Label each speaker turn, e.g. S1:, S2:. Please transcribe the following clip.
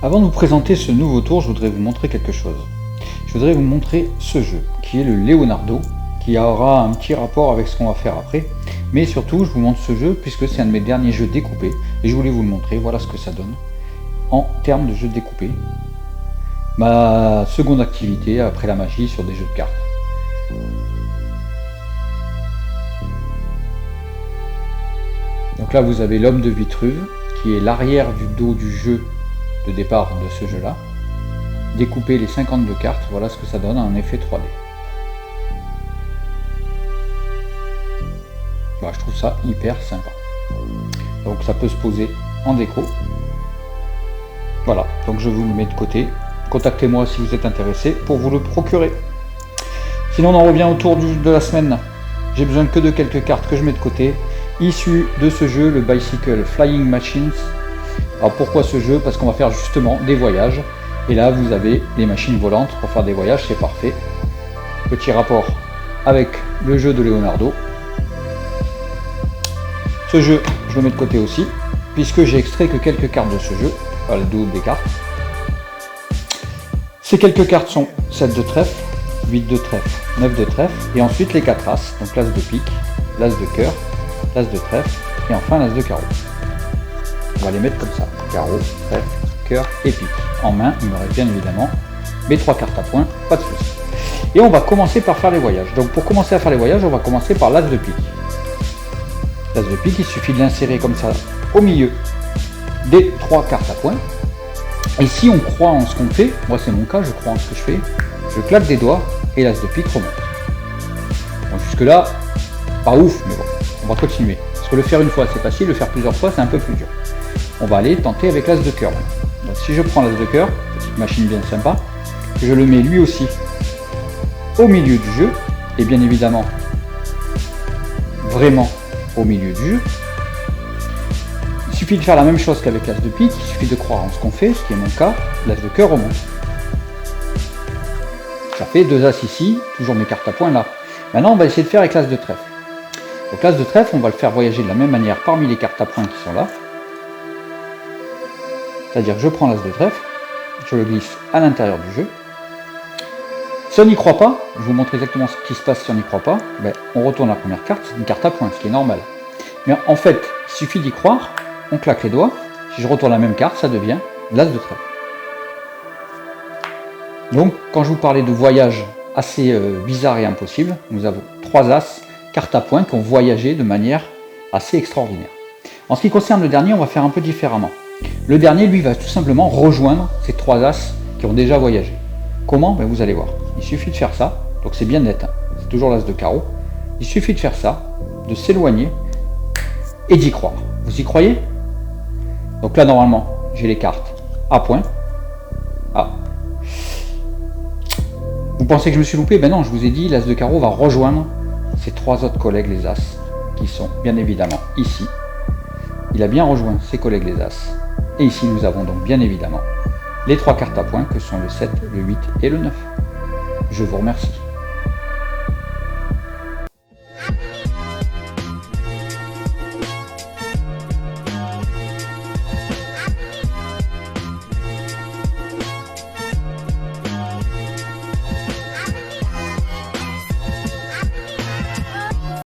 S1: Avant de vous présenter ce nouveau tour, je voudrais vous montrer quelque chose. Je voudrais vous montrer ce jeu, qui est le Leonardo, qui aura un petit rapport avec ce qu'on va faire après. Mais surtout, je vous montre ce jeu, puisque c'est un de mes derniers jeux découpés, et je voulais vous le montrer, voilà ce que ça donne, en termes de jeu découpé. Ma seconde activité après la magie sur des jeux de cartes. Donc là, vous avez l'homme de Vitruve, qui est l'arrière du dos du jeu de départ de ce jeu-là. Découper les 52 cartes, voilà ce que ça donne en effet 3D. Bah, je trouve ça hyper sympa. Donc ça peut se poser en déco. Voilà, donc je vous le mets de côté. Contactez-moi si vous êtes intéressé pour vous le procurer. Sinon, on en revient au tour de la semaine. J'ai besoin que de quelques cartes que je mets de côté, issues de ce jeu, le Bicycle Flying Machines. Alors pourquoi ce jeu? Parce qu'on va faire justement des voyages. Et là, vous avez les machines volantes pour faire des voyages, c'est parfait. Petit rapport avec le jeu de Leonardo. Ce jeu, je le mets de côté aussi, puisque j'ai extrait que quelques cartes de ce jeu, le dos des cartes. Ces quelques cartes sont 7 de trèfle, 8 de trèfle, 9 de trèfle, et ensuite les 4 as, donc l'as de pique, l'as de cœur, l'as de trèfle, et enfin l'as de carreau. On va les mettre comme ça, carreau, trèfle, cœur et pique. En main, il me reste bien évidemment mes 3 cartes à points, pas de souci. Et on va commencer par faire les voyages. Donc pour commencer à faire les voyages, on va commencer par l'as de pique. L'as de pique, il suffit de l'insérer comme ça au milieu des 3 cartes à points. Et si on croit en ce qu'on fait, moi c'est mon cas, je crois en ce que je fais, je claque des doigts et l'as de pique remonte. Bon, jusque là, pas ouf, mais bon, on va continuer. Parce que le faire une fois c'est facile, le faire plusieurs fois c'est un peu plus dur. On va aller tenter avec l'as de cœur. Donc si je prends l'as de cœur, petite machine bien sympa, je le mets lui aussi au milieu du jeu, et bien évidemment, vraiment au milieu du jeu. Il suffit de faire la même chose qu'avec l'as de pique, il suffit de croire en ce qu'on fait, ce qui est mon cas, l'as de cœur remonte. Ça fait 2 as ici, toujours mes cartes à points là. Maintenant on va essayer de faire avec l'as de trèfle. Donc l'as de trèfle, on va le faire voyager de la même manière parmi les cartes à points qui sont là. C'est-à-dire que je prends l'as de trèfle, je le glisse à l'intérieur du jeu. Si on n'y croit pas, je vous montre exactement ce qui se passe si on n'y croit pas, on retourne la première carte, c'est une carte à points, ce qui est normal. Mais en fait, il suffit d'y croire, on claque les doigts, si je retourne la même carte, ça devient l'as de trèfle. Donc, quand je vous parlais de voyage assez bizarre et impossible, nous avons 3 as, cartes à points qui ont voyagé de manière assez extraordinaire. En ce qui concerne le dernier, on va faire un peu différemment. Le dernier, lui, va tout simplement rejoindre ces 3 as qui ont déjà voyagé. Comment? Vous allez voir. Il suffit de faire ça, donc c'est bien net, hein. C'est toujours l'as de carreau. Il suffit de faire ça, de s'éloigner et d'y croire. Vous y croyez? Donc là, normalement, j'ai les cartes à points. Ah. Vous pensez que je me suis loupé? Ben non, je vous ai dit, l'as de carreau va rejoindre ses 3 autres collègues, les as, qui sont bien évidemment ici. Il a bien rejoint ses collègues, les as. Et ici, nous avons donc bien évidemment les 3 cartes à points que sont le 7, le 8 et le 9. Je vous remercie.